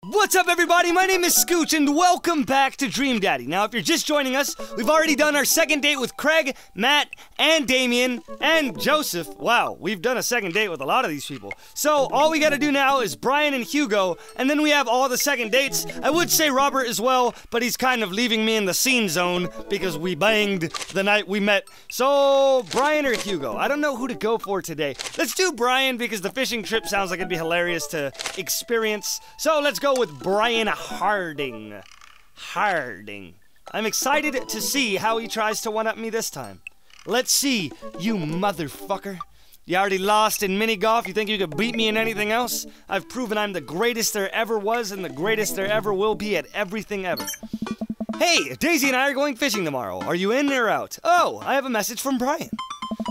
What's up, everybody? My name is Skooch, and welcome back to Dream Daddy. Now, if you're just joining us, we've already done our second date with Craig, Matt, and Damien, and Joseph. Wow, we've done a second date with a lot of these people. So, all we gotta do now is Brian and Hugo, and then we have all the second dates. I would say Robert as well, but he's kind of leaving me in the scene zone because we banged the night we met. So, Brian or Hugo? I don't know who to go for today. Let's do Brian because the fishing trip sounds like it'd be hilarious to experience. So, let's go with Brian Harding. I'm excited to see how he tries to one-up me this time. Let's see, you motherfucker. You already lost in mini-golf? You think you could beat me in anything else? I've proven I'm the greatest there ever was and the greatest there ever will be at everything ever. Hey, Daisy and I are going fishing tomorrow. Are you in or out? Oh, I have a message from Brian.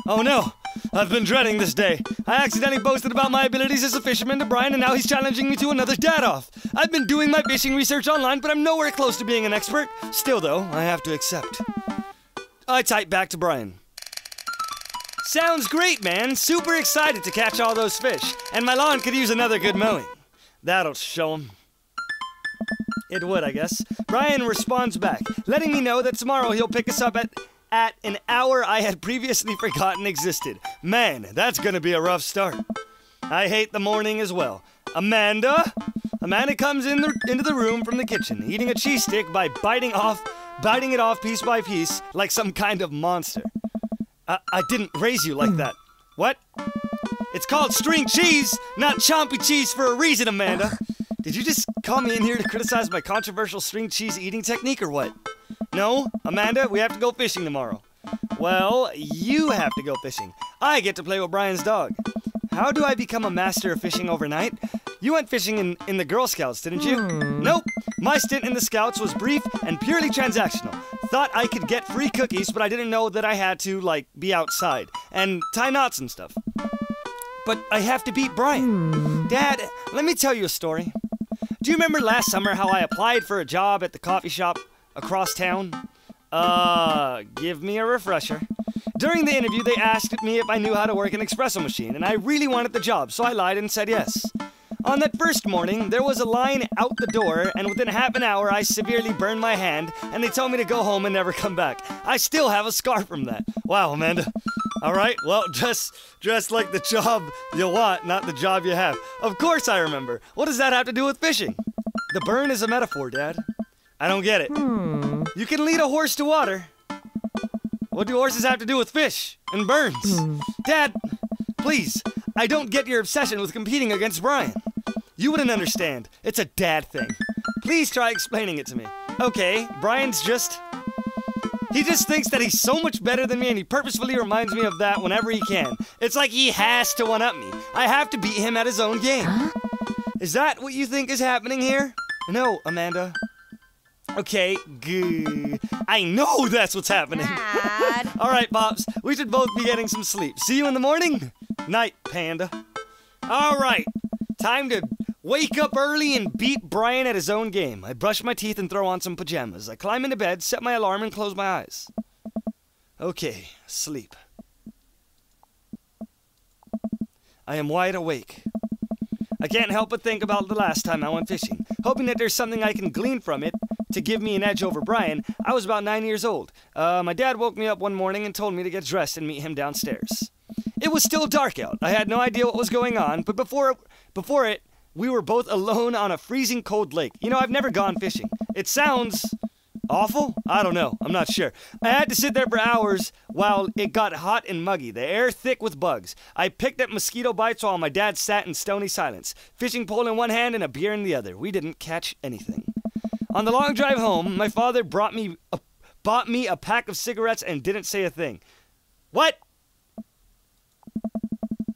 Oh no, I've been dreading this day. I accidentally boasted about my abilities as a fisherman to Brian, and now he's challenging me to another dad-off. I've been doing my fishing research online, but I'm nowhere close to being an expert. Still, though, I have to accept. I type back to Brian. Sounds great, man. Super excited to catch all those fish, and my lawn could use another good mowing. That'll show him. It would, I guess. Brian responds back, letting me know that tomorrow he'll pick us up at an hour I had previously forgotten existed. Man, that's gonna be a rough start. I hate the morning as well. Amanda comes into the room from the kitchen, eating a cheese stick by biting it off piece by piece like some kind of monster. I didn't raise you like that. What? It's called string cheese, not chompy cheese for a reason, Amanda. Did you just call me in here to criticize my controversial string cheese eating technique or what? No, Amanda, we have to go fishing tomorrow. Well, you have to go fishing. I get to play with Brian's dog. How do I become a master of fishing overnight? You went fishing in the Girl Scouts, didn't you? Nope. My stint in the Scouts was brief and purely transactional. Thought I could get free cookies, but I didn't know that I had to, like, be outside and tie knots and stuff. But I have to beat Brian. Dad, let me tell you a story. Do you remember last summer how I applied for a job at the coffee shop across town? Give me a refresher. During the interview, they asked me if I knew how to work an espresso machine, and I really wanted the job, so I lied and said yes. On that first morning, there was a line out the door, and within half an hour, I severely burned my hand, and they told me to go home and never come back. I still have a scar from that. Wow, Amanda. All right, well, dress like the job you want, not the job you have. Of course I remember. What does that have to do with fishing? The burn is a metaphor, Dad. I don't get it. You can lead a horse to water. What do horses have to do with fish and burns? Dad, please, I don't get your obsession with competing against Brian. You wouldn't understand. It's a dad thing. Please try explaining it to me. Okay, he just thinks that he's so much better than me, and he purposefully reminds me of that whenever he can. It's like he has to one-up me. I have to beat him at his own game. Is that what you think is happening here? No, Amanda. Okay, good. I know that's what's happening. All right, Pops, we should both be getting some sleep. See you in the morning? Night, Panda. All right, time to wake up early and beat Brian at his own game. I brush my teeth and throw on some pajamas. I climb into bed, set my alarm, and close my eyes. Okay, sleep. I am wide awake. I can't help but think about the last time I went fishing, hoping that there's something I can glean from it to give me an edge over Brian. I was about 9 years old. My dad woke me up one morning and told me to get dressed and meet him downstairs. It was still dark out. I had no idea what was going on, but before it, we were both alone on a freezing cold lake. You know, I've never gone fishing. It sounds awful? I don't know. I'm not sure. I had to sit there for hours while it got hot and muggy, the air thick with bugs. I picked up mosquito bites while my dad sat in stony silence, fishing pole in one hand and a beer in the other. We didn't catch anything. On the long drive home, my father bought me a pack of cigarettes and didn't say a thing. What?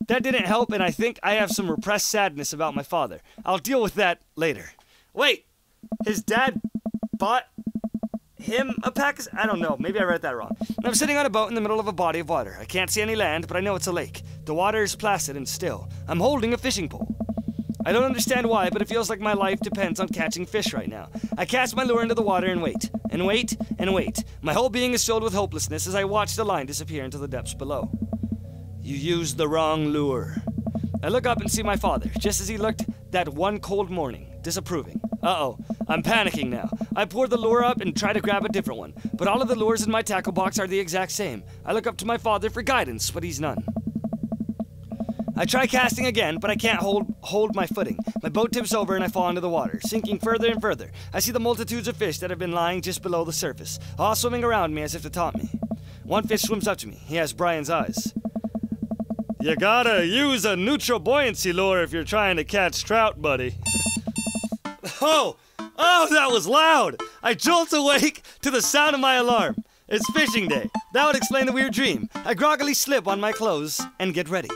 That didn't help, and I think I have some repressed sadness about my father. I'll deal with that later. Wait, his dad bought him a pack of... I don't know, maybe I read that wrong. I'm sitting on a boat in the middle of a body of water. I can't see any land, but I know it's a lake. The water is placid and still. I'm holding a fishing pole. I don't understand why, but it feels like my life depends on catching fish right now. I cast my lure into the water and wait, and wait, and wait. My whole being is filled with hopelessness as I watch the line disappear into the depths below. You used the wrong lure. I look up and see my father, just as he looked that one cold morning, disapproving. Uh-oh, I'm panicking now. I pour the lure up and try to grab a different one, but all of the lures in my tackle box are the exact same. I look up to my father for guidance, but he's none. I try casting again, but I can't hold my footing. My boat tips over and I fall into the water, sinking further and further. I see the multitudes of fish that have been lying just below the surface, all swimming around me as if to taunt me. One fish swims up to me. He has Brian's eyes. You gotta use a neutral buoyancy lure if you're trying to catch trout, buddy. Oh, that was loud! I jolt awake to the sound of my alarm. It's fishing day. That would explain the weird dream. I groggily slip on my clothes and get ready.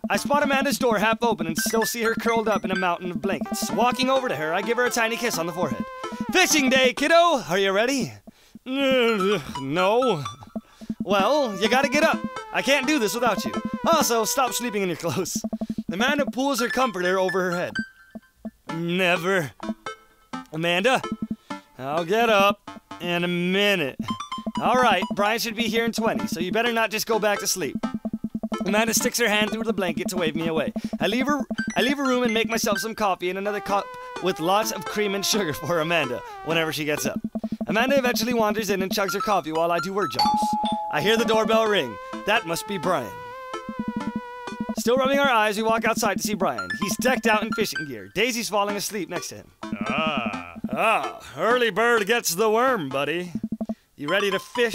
I spot Amanda's door half open and still see her curled up in a mountain of blankets. Walking over to her, I give her a tiny kiss on the forehead. Fishing day, kiddo! Are you ready? No. Well, you gotta get up. I can't do this without you. Also, stop sleeping in your clothes. Amanda pulls her comforter over her head. Never. Amanda, I'll get up in a minute. All right, Brian should be here in 20, so you better not just go back to sleep. Amanda sticks her hand through the blanket to wave me away. I leave her room and make myself some coffee and another cup with lots of cream and sugar for Amanda whenever she gets up. Amanda eventually wanders in and chugs her coffee while I do word jumps. I hear the doorbell ring. That must be Brian. Still rubbing our eyes, we walk outside to see Brian. He's decked out in fishing gear. Daisy's falling asleep next to him. Early bird gets the worm, buddy. You ready to fish?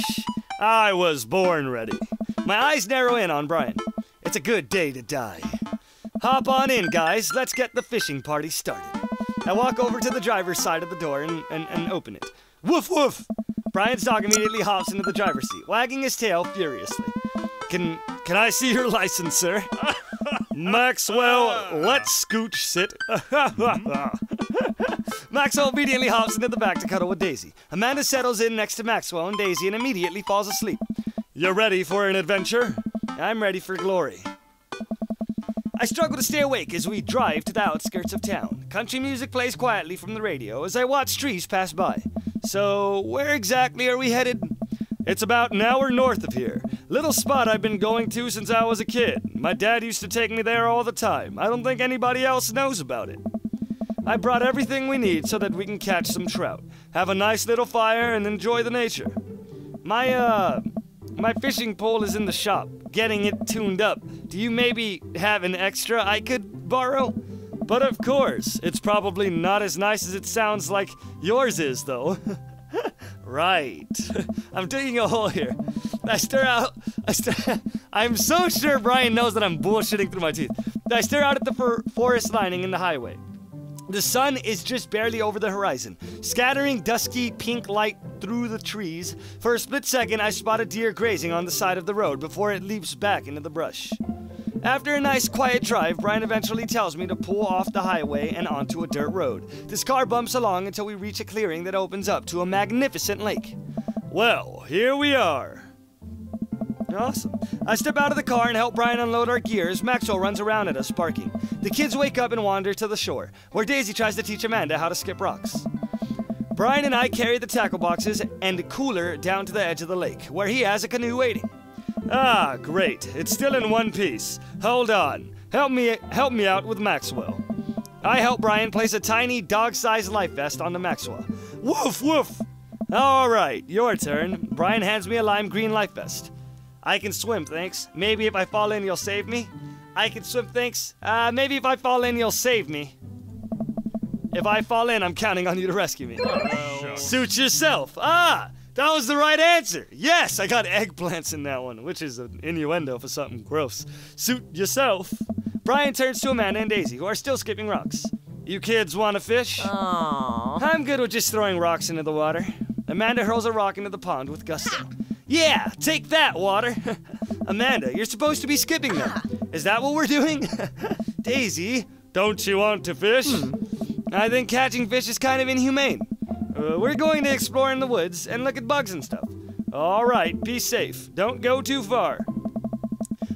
I was born ready. My eyes narrow in on Brian. It's a good day to die. Hop on in, guys. Let's get the fishing party started. I walk over to the driver's side of the door and open it. Woof, woof! Brian's dog immediately hops into the driver's seat, wagging his tail furiously. Can I see your license, sir? Maxwell, let Skooch sit. Maxwell immediately hops into the back to cuddle with Daisy. Amanda settles in next to Maxwell and Daisy and immediately falls asleep. You ready for an adventure? I'm ready for glory. I struggle to stay awake as we drive to the outskirts of town. Country music plays quietly from the radio as I watch trees pass by. So, where exactly are we headed? It's about an hour north of here. Little spot I've been going to since I was a kid. My dad used to take me there all the time. I don't think anybody else knows about it. I brought everything we need so that we can catch some trout, have a nice little fire, and enjoy the nature. My fishing pole is in the shop, getting it tuned up. Do you maybe have an extra I could borrow? But of course, it's probably not as nice as it sounds like yours is, though. Right. I'm digging a hole here. I'm so sure Brian knows that I'm bullshitting through my teeth. I stare out at the forest lining in the highway. The sun is just barely over the horizon, scattering dusky pink light through the trees. For a split second, I spot a deer grazing on the side of the road before it leaps back into the brush. After a nice quiet drive, Brian eventually tells me to pull off the highway and onto a dirt road. This car bumps along until we reach a clearing that opens up to a magnificent lake. Well, here we are. Awesome. I step out of the car and help Brian unload our gear as Maxwell runs around at us, barking. The kids wake up and wander to the shore, where Daisy tries to teach Amanda how to skip rocks. Brian and I carry the tackle boxes and cooler down to the edge of the lake, where he has a canoe waiting. Ah, great. It's still in one piece. Hold on. Help me out with Maxwell. I help Brian place a tiny dog-sized life vest onto Maxwell. Woof, woof! All right, your turn. Brian hands me a lime green life vest. I can swim, thanks. Maybe if I fall in, you'll save me? I can swim, thanks. Maybe if I fall in, you'll save me. If I fall in, I'm counting on you to rescue me. Oh, suit yourself. Ah, that was the right answer. Yes, I got eggplants in that one, which is an innuendo for something gross. Suit yourself. Brian turns to Amanda and Daisy, who are still skipping rocks. You kids want to fish? Aww. I'm good with just throwing rocks into the water. Amanda hurls a rock into the pond with gusto. Yeah, take that, water. Amanda, you're supposed to be skipping them. Is that what we're doing? Daisy, don't you want to fish? I think catching fish is kind of inhumane. We're going to explore in the woods and look at bugs and stuff. All right, be safe. Don't go too far.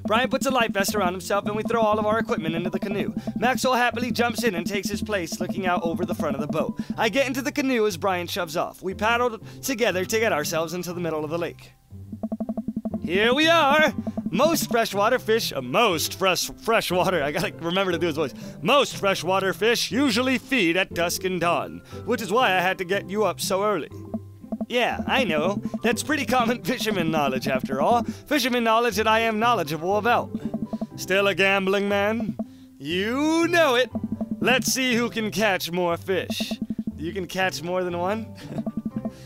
Brian puts a life vest around himself and we throw all of our equipment into the canoe. Maxwell happily jumps in and takes his place looking out over the front of the boat. I get into the canoe as Brian shoves off. We paddle together to get ourselves into the middle of the lake. Here we are. Most freshwater fish, freshwater, I gotta remember to do his voice. Most freshwater fish usually feed at dusk and dawn, which is why I had to get you up so early. Yeah, I know. That's pretty common fisherman knowledge after all. Fisherman knowledge that I am knowledgeable about. Still a gambling man? You know it. Let's see who can catch more fish. You can catch more than one?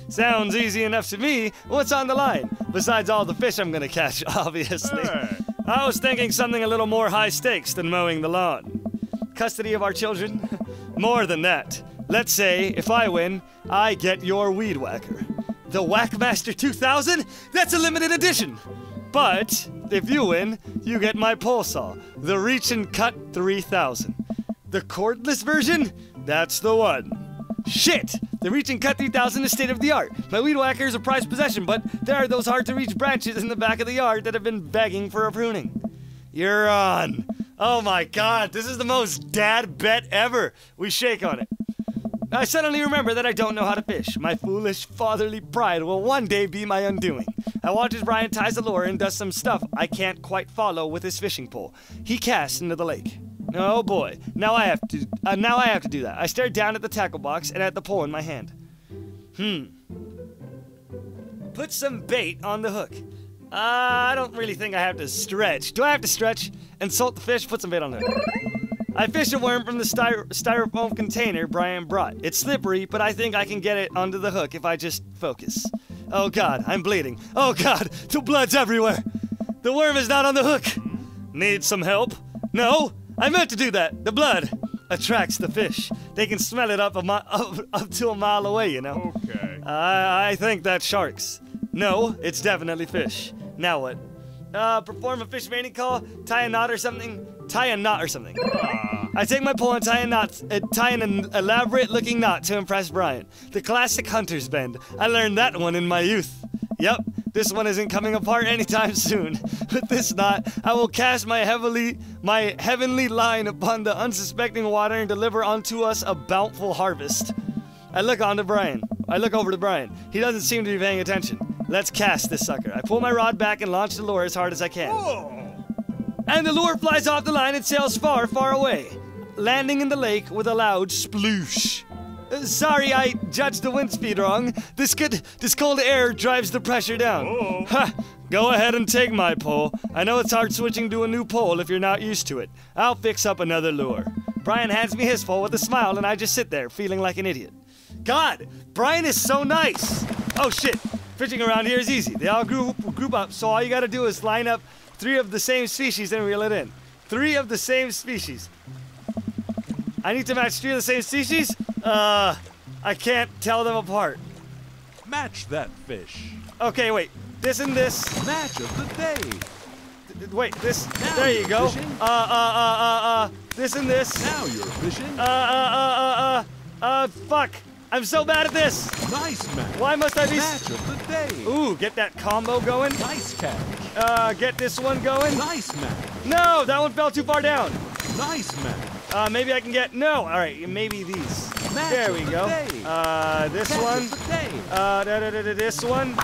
Sounds easy enough to me. What's on the line? Besides all the fish I'm gonna catch, obviously. Hey. I was thinking something a little more high stakes than mowing the lawn. Custody of our children? More than that. Let's say, if I win, I get your weed whacker. The Whackmaster 2000? That's a limited edition! But, if you win, you get my pole saw, the Reach and Cut 3000. The cordless version? That's the one. Shit! The Reach and Cut 3000 is state-of-the-art. My weed whacker is a prized possession, but there are those hard-to-reach branches in the back of the yard that have been begging for a pruning. You're on. Oh my god, this is the most dad bet ever. We shake on it. I suddenly remember that I don't know how to fish. My foolish fatherly pride will one day be my undoing. I watch as Brian ties the lure and does some stuff I can't quite follow with his fishing pole. He casts into the lake. Oh boy, now I have to do that. I stare down at the tackle box and at the pole in my hand. Put some bait on the hook. I don't really think I have to stretch. Do I have to stretch? Insult the fish, put some bait on the hook. I fish a worm from the styrofoam container Brian brought. It's slippery, but I think I can get it onto the hook if I just focus. Oh god, I'm bleeding. Oh god, the blood's everywhere. The worm is not on the hook. Need some help? No, I meant to do that. The blood attracts the fish. They can smell it up to a mile away, you know. Okay. I think that's sharks. No, it's definitely fish. Now what? Perform a fish mating call, tie a knot or something. I take my pole and tie an elaborate-looking knot to impress Brian. The classic hunter's bend. I learned that one in my youth. Yep, this one isn't coming apart anytime soon. With this knot, I will cast my heavenly line upon the unsuspecting water and deliver unto us a bountiful harvest. I look over to Brian. He doesn't seem to be paying attention. Let's cast this sucker. I pull my rod back and launch the lure as hard as I can. Whoa. And the lure flies off the line and sails far, far away, landing in the lake with a loud sploosh. Sorry, I judged the wind speed wrong. This cold air drives the pressure down. Oh. Ha! Go ahead and take my pole. I know it's hard switching to a new pole if you're not used to it. I'll fix up another lure. Brian hands me his pole with a smile, and I just sit there, feeling like an idiot. God, Brian is so nice. Oh shit, fishing around here is easy. They all group up, so all you gotta do is line up 3 of the same species and reel it in. 3 of the same species. I need to match 3 of the same species? I can't tell them apart. Match that fish. Okay, wait. This and this. Match of the day. Wait, this. Now There you you're go. fishing. This and this. Now you're fishing. Fuck. I'm so bad at this. Nice match. Why must I be... Match of the day. Ooh, get that combo going. Nice catch. Get this one going. Nice match. No, that one fell too far down. Nice match. Maybe I can get... No, all right, maybe these. Match There of we the go. day. This Catch one. of the day. This one.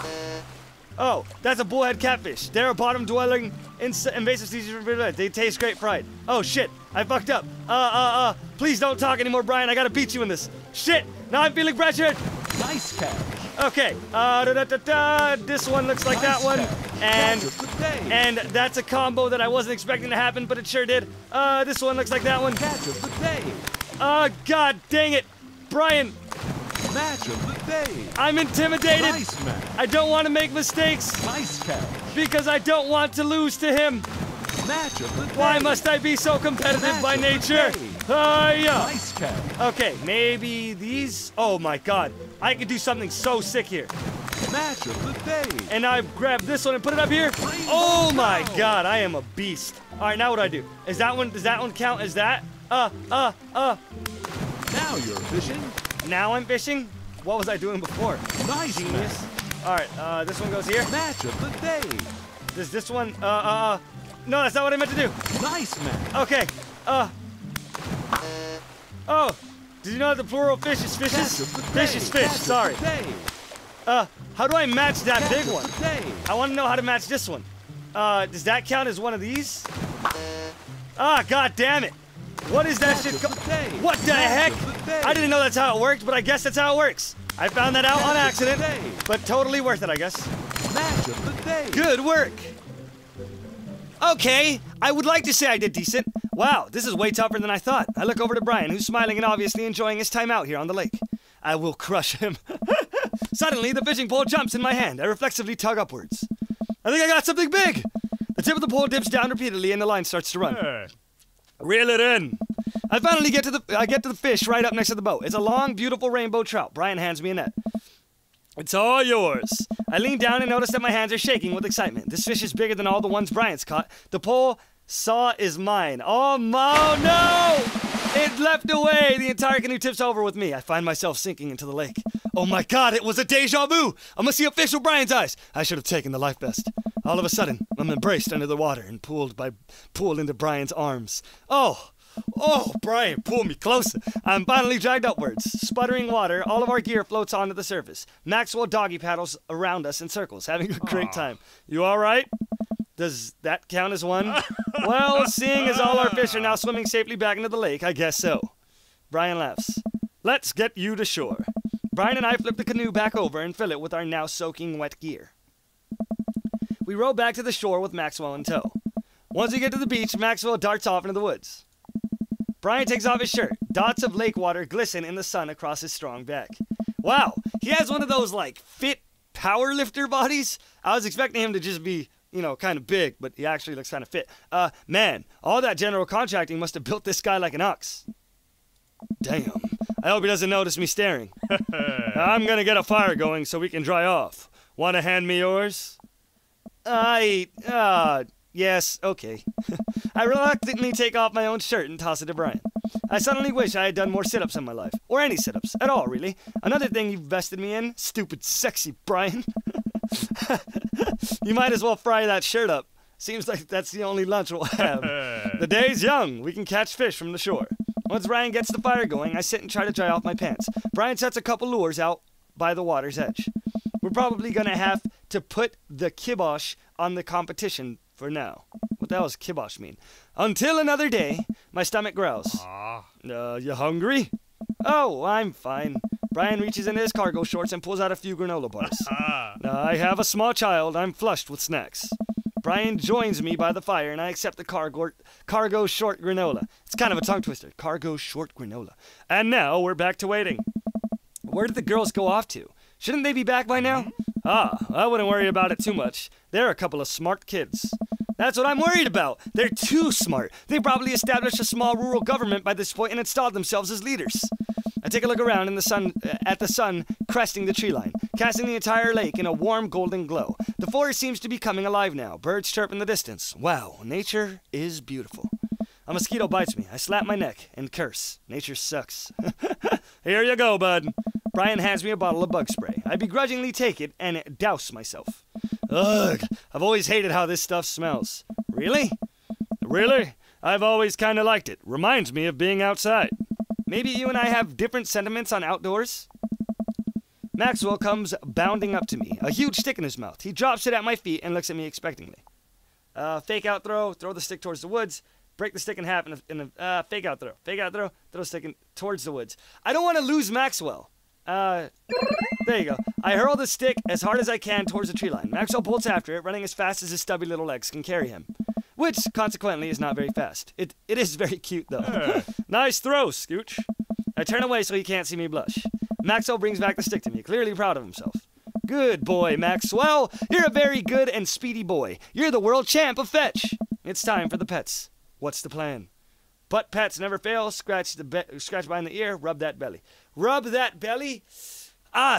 Oh, that's a bullhead catfish. They're a bottom-dwelling invasive species. They taste great fried. Oh, shit. I fucked up. Please don't talk anymore, Brian. I gotta beat you in this. Shit. Now I'm feeling pressured. Nice catch. Okay. This one looks like that one. And that's a combo that I wasn't expecting to happen, but it sure did. This one looks like that one. Catch of the day. God dang it. Brian, Match of the day. I'm intimidated. Nice match. I don't want to make mistakes Nice catch. because I don't want to lose to him. Match of the day. Why must I be so competitive Match by of the nature? day. Yeah. Nice catch. Okay, maybe these. Oh my god. I could do something so sick here. Match of the day. And I grab this one and put it up here. Oh my god, I am a beast. Alright, now what do I do? Does that one count as that? Now you're fishing. Now I'm fishing? What was I doing before? Nice Genius. match. Alright, this one goes here. Match of the day. Does this one, no, that's not what I meant to do. Nice match. Okay, oh, did you know that the plural fish is fishes? Catch of the Fish day. is fish, Catch of sorry. the day. How do I match that big one? Day. I want to know how to match this one. Does that count as one of these? Ah, god damn it. What is that shit? What the heck? I didn't know that's how it worked, but I guess that's how it works. I found that out on accident, but totally worth it, I guess. Match of the day. Good work. Okay, I would like to say I did decent. Wow, this is way tougher than I thought. I look over to Brian, who's smiling and obviously enjoying his time out here on the lake. I will crush him. Suddenly, the fishing pole jumps in my hand. I reflexively tug upwards. I think I got something big. The tip of the pole dips down repeatedly and the line starts to run. Reel it in. I finally get to the fish right up next to the boat. It's a long, beautiful rainbow trout. Brian hands me a net. It's all yours. I lean down and notice that my hands are shaking with excitement. This fish is bigger than all the ones Brian's caught. The pole saw is mine. Oh no! It left away. The entire canoe tips over with me. I find myself sinking into the lake. Oh my god, it was a deja vu! I must see a fish with Brian's eyes. I should have taken the life vest. All of a sudden, I'm embraced under the water and pulled into Brian's arms. Oh, Brian, pull me closer. I'm finally dragged upwards. Sputtering water, all of our gear floats onto the surface. Maxwell doggy paddles around us in circles, having a great time. You all right? Does that count as one? Well, seeing as all our fish are now swimming safely back into the lake, I guess so. Brian laughs. Let's get you to shore. Brian and I flip the canoe back over and fill it with our now soaking wet gear. We row back to the shore with Maxwell in tow. Once we get to the beach, Maxwell darts off into the woods. Brian takes off his shirt. Dots of lake water glisten in the sun across his strong back. Wow, he has one of those, like, fit power lifter bodies. I was expecting him to just be, you know, kind of big, but he actually looks kind of fit. Man, all that general contracting must have built this guy like an ox. Damn. I hope he doesn't notice me staring. I'm gonna get a fire going so we can dry off. Want to hand me yours? Yes, okay. I reluctantly take off my own shirt and toss it to Brian. I suddenly wish I had done more sit-ups in my life. Or any sit-ups. At all, really. Another thing you've vested me in. Stupid, sexy Brian. You might as well fry that shirt up. Seems like that's the only lunch we'll have. The day's young. We can catch fish from the shore. Once Brian gets the fire going, I sit and try to dry off my pants. Brian sets a couple lures out by the water's edge. We're probably gonna have to put the kibosh on the competition for now. What the hell does kibosh mean? Until another day, my stomach growls. You hungry? Oh, I'm fine. Brian reaches into his cargo shorts and pulls out a few granola bars. I have a small child. I'm flushed with snacks. Brian joins me by the fire, and I accept the cargo short granola. It's kind of a tongue twister. Cargo short granola. And now we're back to waiting. Where did the girls go off to? Shouldn't they be back by now? I wouldn't worry about it too much. They're a couple of smart kids. That's what I'm worried about. They're too smart. They probably established a small rural government by this point and installed themselves as leaders. I take a look around in the sun, at the sun cresting the tree line, casting the entire lake in a warm golden glow. The forest seems to be coming alive now. Birds chirp in the distance. Wow, nature is beautiful. A mosquito bites me. I slap my neck and curse. Nature sucks. Here you go, bud. Brian hands me a bottle of bug spray. I begrudgingly take it and douse myself. Ugh, I've always hated how this stuff smells. Really? Really? I've always kind of liked it. Reminds me of being outside. Maybe you and I have different sentiments on outdoors? Maxwell comes bounding up to me, a huge stick in his mouth. He drops it at my feet and looks at me expectingly. Fake out throw the stick towards the woods, break the stick in half in a fake out throw the stick towards the woods. I don't want to lose Maxwell. There you go. I hurl the stick as hard as I can towards the tree line. Maxwell bolts after it, running as fast as his stubby little legs can carry him. Which, consequently, is not very fast. It is very cute, though. Nice throw, Skooch. I turn away so he can't see me blush. Maxwell brings back the stick to me, clearly proud of himself. Good boy, Maxwell. You're a very good and speedy boy. You're the world champ of fetch. It's time for the pets. What's the plan? Butt pats never fail. Scratch behind the ear. Rub that belly. Rub that belly?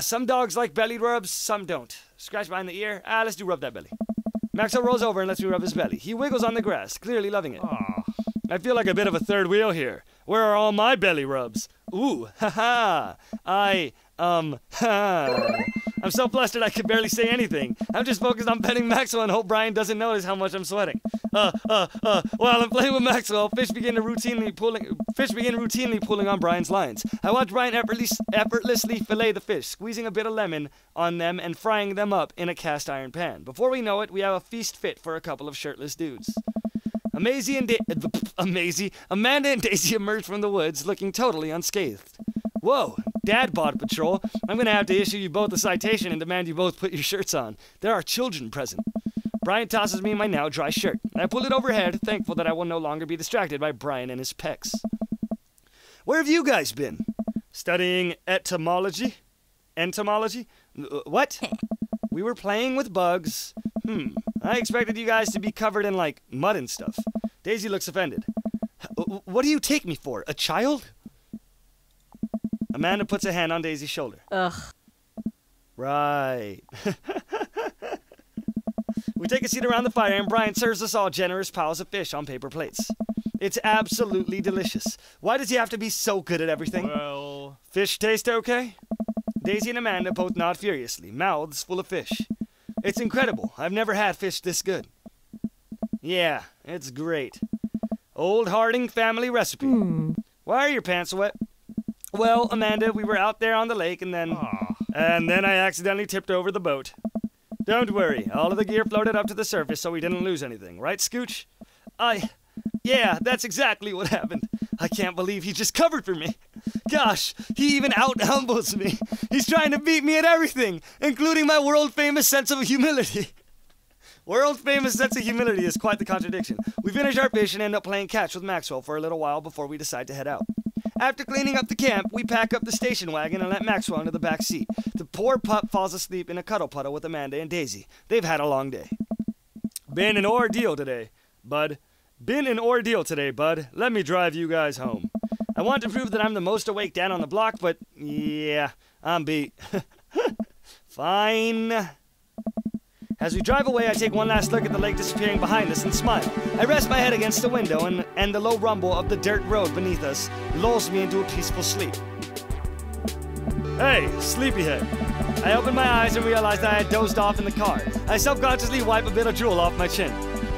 Some dogs like belly rubs, some don't. Scratch behind the ear? Let's do rub that belly. Maxwell rolls over and lets me rub his belly. He wiggles on the grass, clearly loving it. I feel like a bit of a third wheel here. Where are all my belly rubs? Ooh, haha. I'm so flustered I could barely say anything. I'm just focused on petting Maxwell and hope Brian doesn't notice how much I'm sweating. While I'm playing with Maxwell, fish begin routinely pulling on Brian's lines. I watch Brian effortlessly fillet the fish, squeezing a bit of lemon on them and frying them up in a cast iron pan. Before we know it, we have a feast fit for a couple of shirtless dudes. Amanda and Daisy emerge from the woods looking totally unscathed. Whoa, Dad Bod Patrol, I'm gonna have to issue you both a citation and demand you both put your shirts on. There are children present. Brian tosses me my now dry shirt. I pull it overhead, thankful that I will no longer be distracted by Brian and his pecs. Where have you guys been? Studying entomology? Entomology? What? We were playing with bugs. I expected you guys to be covered in, like, mud and stuff. Daisy looks offended. What do you take me for, a child? Amanda puts a hand on Daisy's shoulder. Ugh. Right. We take a seat around the fire and Brian serves us all generous piles of fish on paper plates. It's absolutely delicious. Why does he have to be so good at everything? Well... Fish taste okay? Daisy and Amanda both nod furiously, mouths full of fish. It's incredible. I've never had fish this good. Yeah, it's great. Old Harding family recipe. Why are your pants wet? Well, Amanda, we were out there on the lake and then I accidentally tipped over the boat. Don't worry, all of the gear floated up to the surface so we didn't lose anything, right, Skooch? Yeah, that's exactly what happened. I can't believe he just covered for me. Gosh, he even out-humbles me. He's trying to beat me at everything, including my world-famous sense of humility. World-famous sense of humility is quite the contradiction. We finish our fish and end up playing catch with Maxwell for a little while before we decide to head out. After cleaning up the camp, we pack up the station wagon and let Maxwell into the back seat. The poor pup falls asleep in a cuddle puddle with Amanda and Daisy. They've had a long day. Been an ordeal today, bud. Let me drive you guys home. I want to prove that I'm the most awake dad on the block, but yeah, I'm beat. Fine. As we drive away, I take one last look at the lake disappearing behind us and smile. I rest my head against the window, and the low rumble of the dirt road beneath us lulls me into a peaceful sleep. Hey, sleepyhead. I open my eyes and realize that I had dozed off in the car. I self-consciously wipe a bit of drool off my chin.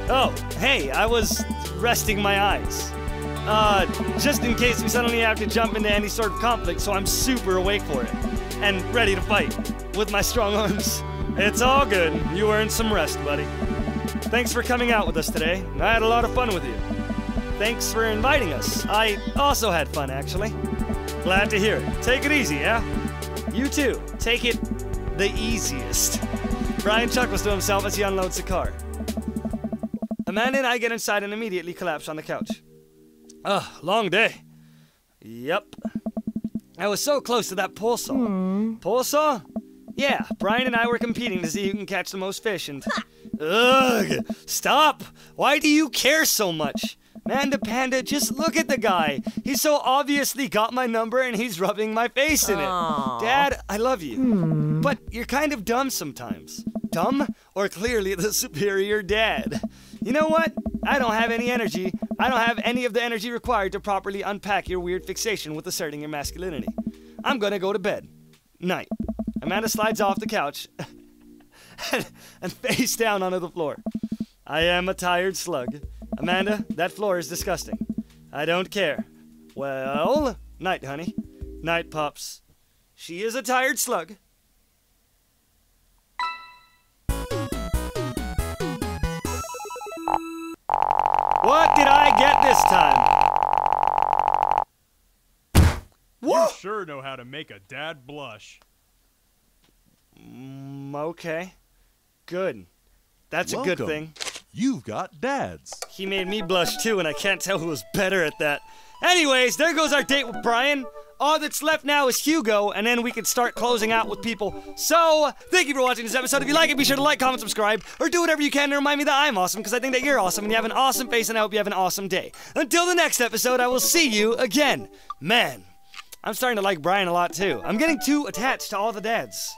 Oh, hey, I was resting my eyes. Just in case we suddenly have to jump into any sort of conflict, so I'm super awake for it. And ready to fight. With my strong arms. It's all good. You earned some rest, buddy. Thanks for coming out with us today. I had a lot of fun with you. Thanks for inviting us. I also had fun, actually. Glad to hear it. Take it easy, yeah? You too. Take it the easiest. Brian chuckles to himself as he unloads the car. Amanda and I get inside and immediately collapse on the couch. Long day. Yep. I was so close to that pole saw. Pole saw? Yeah, Brian and I were competing to see who can catch the most fish and... Ugh! Stop! Why do you care so much? Manda Panda, just look at the guy. He's so obviously got my number and he's rubbing my face in it. Aww. Dad, I love you. But you're kind of dumb sometimes. Dumb? Or clearly the superior dad. You know what? I don't have any energy. I don't have any of the energy required to properly unpack your weird fixation with asserting your masculinity. I'm gonna go to bed. Night. Amanda slides off the couch and face down onto the floor. I am a tired slug. Amanda, that floor is disgusting. I don't care. Well, night, honey. Night, pups. She is a tired slug. What did I get this time? You sure know how to make a dad blush. Okay. Good. That's a good thing. You've got dads. He made me blush too, and I can't tell who was better at that. Anyways, there goes our date with Brian. All that's left now is Hugo, and then we can start closing out with people. So, thank you for watching this episode. If you like it, be sure to like, comment, subscribe, or do whatever you can to remind me that I'm awesome, because I think that you're awesome, and you have an awesome face, and I hope you have an awesome day. Until the next episode, I will see you again. Man, I'm starting to like Brian a lot too. I'm getting too attached to all the dads.